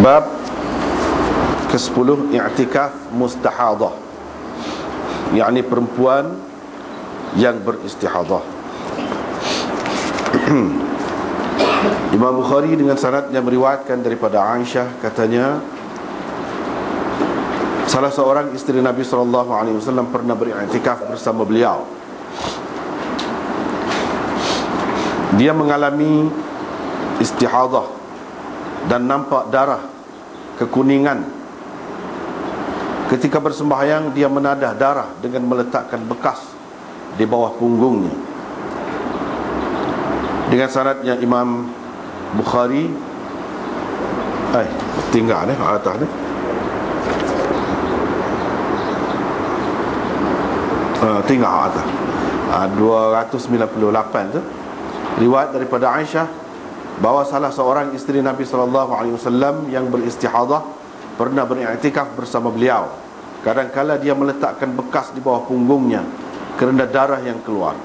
Bab ke-10, i'tikaf mustahadah, yakni perempuan yang beristihadah. Imam Bukhari dengan sanadnya meriwayatkan daripada Aisyah, katanya salah seorang isteri Nabi SAW pernah beriktikaf bersama beliau. Dia mengalami istihadah dan nampak darah kekuningan. Ketika bersembahyang, dia menadah darah dengan meletakkan bekas di bawah punggungnya. Dengan sanadnya Imam Bukhari tinggal ni atas ni. Tinggal atas 298 tu, riwayat daripada Aisyah bahawa salah seorang isteri Nabi SAW yang beristihadah pernah beriktikaf bersama beliau. Kadang-kala dia meletakkan bekas di bawah punggungnya kerana darah yang keluar.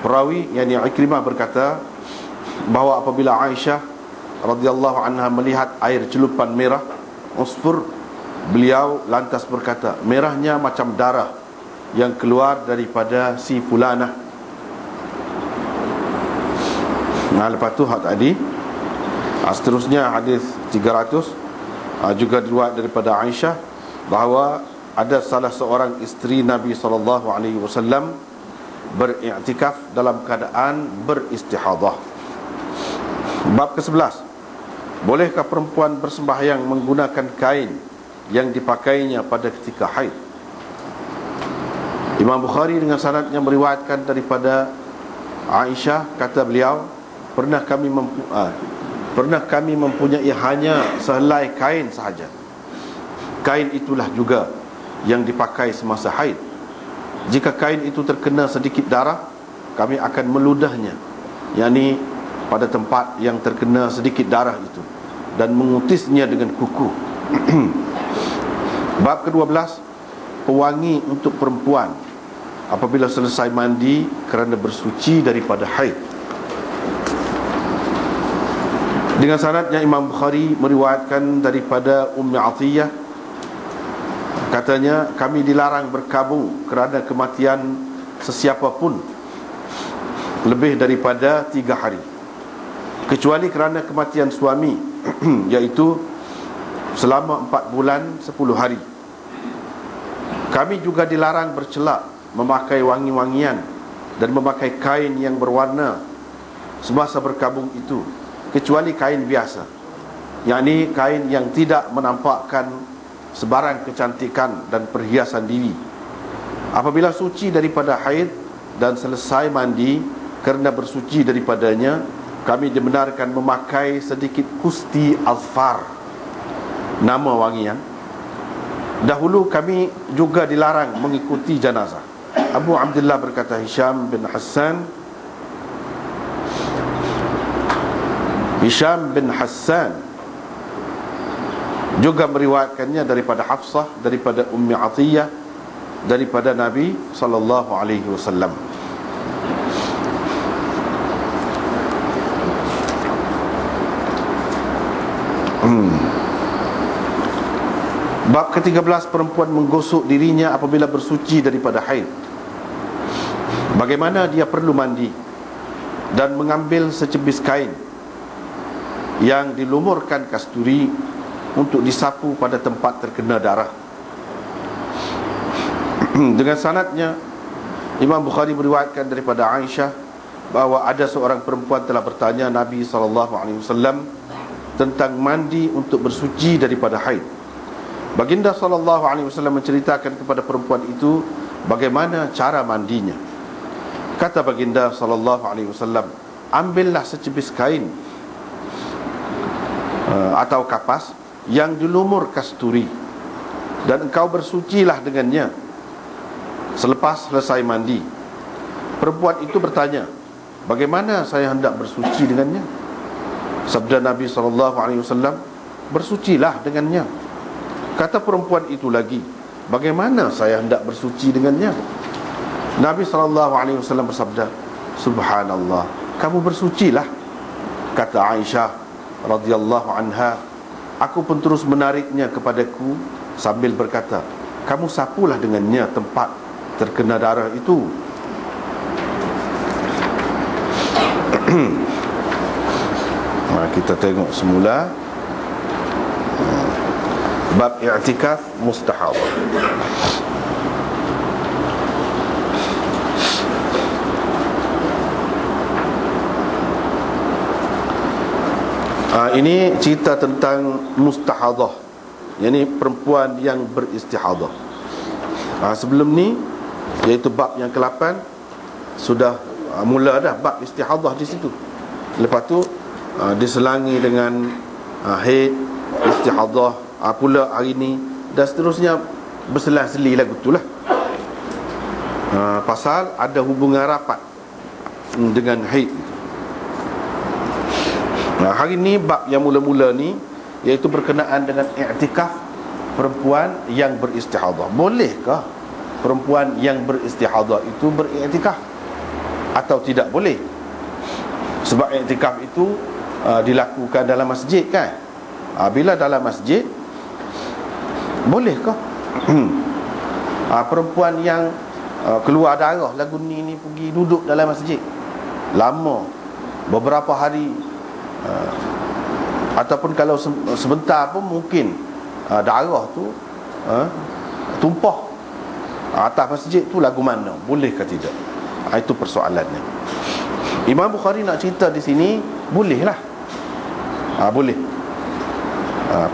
Perawi yakni Ikrimah berkata bahawa apabila Aisyah radhiyallahu anha melihat air celupan merah usfur, beliau lantas berkata, merahnya macam darah yang keluar daripada si fulanah. Nah, lepas tu hak tadi, seterusnya hadis 300 juga diriwayat daripada Aisyah bahawa ada salah seorang isteri Nabi SAW beriktikaf dalam keadaan beristihadah. Bab ke-11, bolehkah perempuan bersembahyang menggunakan kain yang dipakainya pada ketika haid? Imam Bukhari dengan sanadnya meriwayatkan daripada Aisyah, kata beliau, pernah kami mempunyai hanya sehelai kain sahaja. Kain itulah juga yang dipakai semasa haid. Jika kain itu terkena sedikit darah, kami akan meludahnya, yakni pada tempat yang terkena sedikit darah itu, dan mengutisnya dengan kuku. Bab ke-12, pewangi untuk perempuan apabila selesai mandi kerana bersuci daripada haid. Dengan sanadnya Imam Bukhari meriwayatkan daripada Ummi Atiyah, katanya kami dilarang berkabung kerana kematian sesiapa pun lebih daripada 3 hari, kecuali kerana kematian suami iaitu selama 4 bulan 10 hari. Kami juga dilarang bercelak, memakai wangi-wangian dan memakai kain yang berwarna semasa berkabung itu, kecuali kain biasa, yakni kain yang tidak menampakkan sebarang kecantikan dan perhiasan diri. Apabila suci daripada haid dan selesai mandi kerana bersuci daripadanya, kami dibenarkan memakai sedikit kusti azfar, nama wangian. Dahulu kami juga dilarang mengikuti jenazah. Abu Abdullah berkata, Hisham bin Hassan juga meriwayatkannya daripada Hafsah, daripada Ummi Atiyah, daripada Nabi SAW. Bab ke-13, perempuan menggosok dirinya apabila bersuci daripada haid. Bagaimana dia perlu mandi dan mengambil secebis kain yang dilumurkan kasturi untuk disapu pada tempat terkena darah. Dengan sanadnya Imam Bukhari meriwayatkan daripada Aisyah bahawa ada seorang perempuan telah bertanya Nabi SAW tentang mandi untuk bersuci daripada haid. Baginda SAW menceritakan kepada perempuan itu bagaimana cara mandinya. Kata baginda SAW, ambillah secebis kain atau kapas yang dilumur kasturi, dan engkau bersucilah dengannya selepas selesai mandi. Perempuan itu bertanya, bagaimana saya hendak bersuci dengannya? Sabda Nabi SAW, bersucilah dengannya. Kata perempuan itu lagi, bagaimana saya hendak bersuci dengannya? Nabi SAW bersabda, subhanallah, kamu bersucilah. Kata Aisyah radhiyallahu anha, Aku pun terus menariknya kepadaku sambil berkata, kamu sapulah dengannya tempat terkena darah itu. Kita tengok semula bab i'tikaf mustahab. Ini cerita tentang mustahadah, yakni perempuan yang beristihadah. Sebelum ni, iaitu bab yang ke-8, sudah mula dah bab istihadah di situ. Lepas tu diselangi dengan haid, istihadah, pula hari ni, dan seterusnya berselang-seli lagu tu lah. Pasal ada hubungan rapat dengan haid. Hari ni bab yang mula-mula ni, iaitu berkenaan dengan i'tikaf perempuan yang beristihadah. Bolehkah perempuan yang beristihadah itu beriktikaf atau tidak boleh? Sebab i'tikaf itu dilakukan dalam masjid kan. Bila dalam masjid, bolehkah perempuan yang keluar darah lagu ni pergi duduk dalam masjid lama, beberapa hari, ataupun kalau sebentar pun mungkin darah tu tumpah atas masjid tu, lagu mana? Boleh ke tidak? Itu persoalannya. Imam Bukhari nak cerita di sini, bolehlah. Boleh.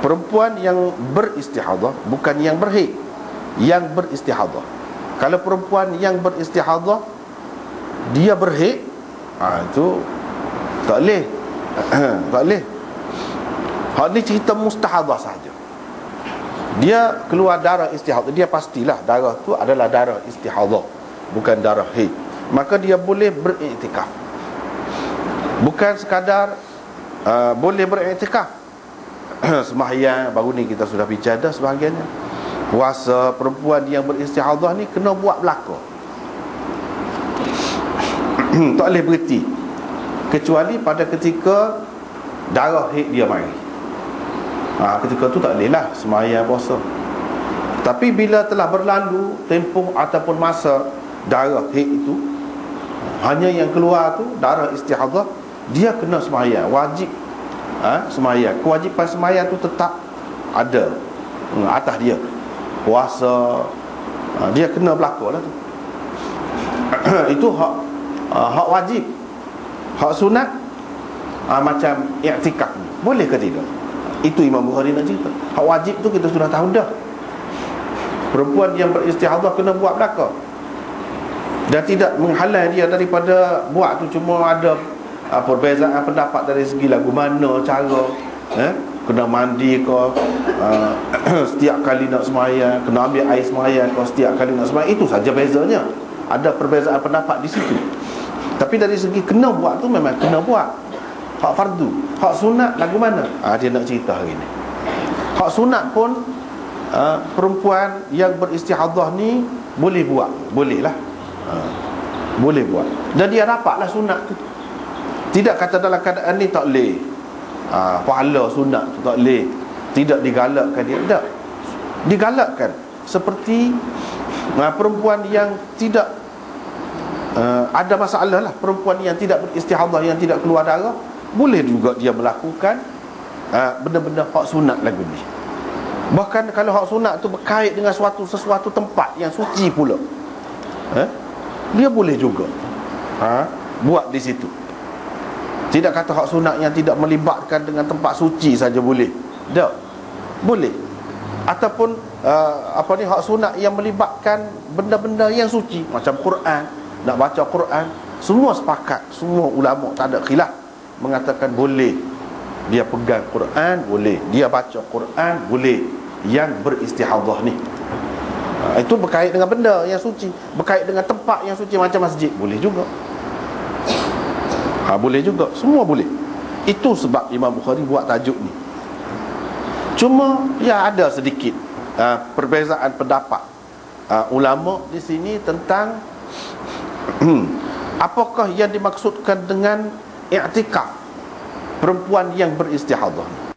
Perempuan yang beristihadah, bukan yang berhaid, yang beristihadah. Kalau perempuan yang beristihadah dia berhaid, itu tak boleh. Tak boleh. Hak ni cerita mustahadah saja. Dia keluar darah istihadah, dia pastilah darah tu adalah darah istihadah, bukan darah haid. Maka dia boleh beriktikaf. Bukan sekadar boleh beriktikaf. Sembahyang, baru ni kita sudah bincang dah sebahagiannya. Puasa, perempuan yang beristihadah ni kena buat belaka. Tak boleh berhenti, kecuali pada ketika darah haid dia mari. Ketika tu tak boleh lah sembahyang, puasa. Tapi bila telah berlalu tempoh ataupun masa darah haid itu, hanya yang keluar tu darah istihadah, dia kena sembahyang, wajib sembahyang. Kewajipan sembahyang tu tetap ada atas dia. Puasa, dia kena berlaku lah tu. Itu hak wajib. Hak sunat, macam i'tikaf ni, boleh ke tidak? Itu Imam Bukhari nak cerita. Hak wajib tu kita sudah tahu dah. Perempuan yang beristihadah kena buat belaka, dan tidak menghalang dia daripada buat tu. Cuma ada perbezaan pendapat dari segi lagu mana cara, kena mandi ke, setiap kali nak sembahyang, kena ambil air sembahyang ke setiap kali nak sembahyang. Itu saja bezanya. Ada perbezaan pendapat di situ. Tapi dari segi kena buat tu memang kena buat. Hak fardu. Hak sunat lagu mana? Dia nak cerita hari ni. Hak sunat pun perempuan yang beristihadah ni boleh buat. Boleh lah. Boleh buat. Dan dia dapatlah sunat tu. Tidak kata dalam keadaan ni tak boleh, pahala sunat tu tak boleh, tidak digalakkan dia. Tak, digalakkan. Seperti perempuan yang tidak ada masalah lah. Perempuan yang tidak beristihadah, yang tidak keluar darah, boleh juga dia melakukan benda-benda hak sunat lagu ni. Bahkan kalau hak sunat tu berkait dengan sesuatu tempat yang suci pula, dia boleh juga buat di situ. Tidak kata hak sunat yang tidak melibatkan dengan tempat suci saja boleh. Tak, boleh. Ataupun hak sunat yang melibatkan benda-benda yang suci, macam Quran, nak baca Quran. Semua sepakat, semua ulama tak ada khilaf, mengatakan boleh dia pegang Quran, boleh dia baca Quran, boleh yang beristihadah ni. Itu berkait dengan benda yang suci, berkait dengan tempat yang suci macam masjid, boleh juga. Boleh juga, semua boleh. Itu sebab Imam Bukhari buat tajuk ni. Cuma ya ada sedikit perbezaan pendapat ulama di sini tentang apakah yang dimaksudkan dengan i'tikaf perempuan yang beristihadah.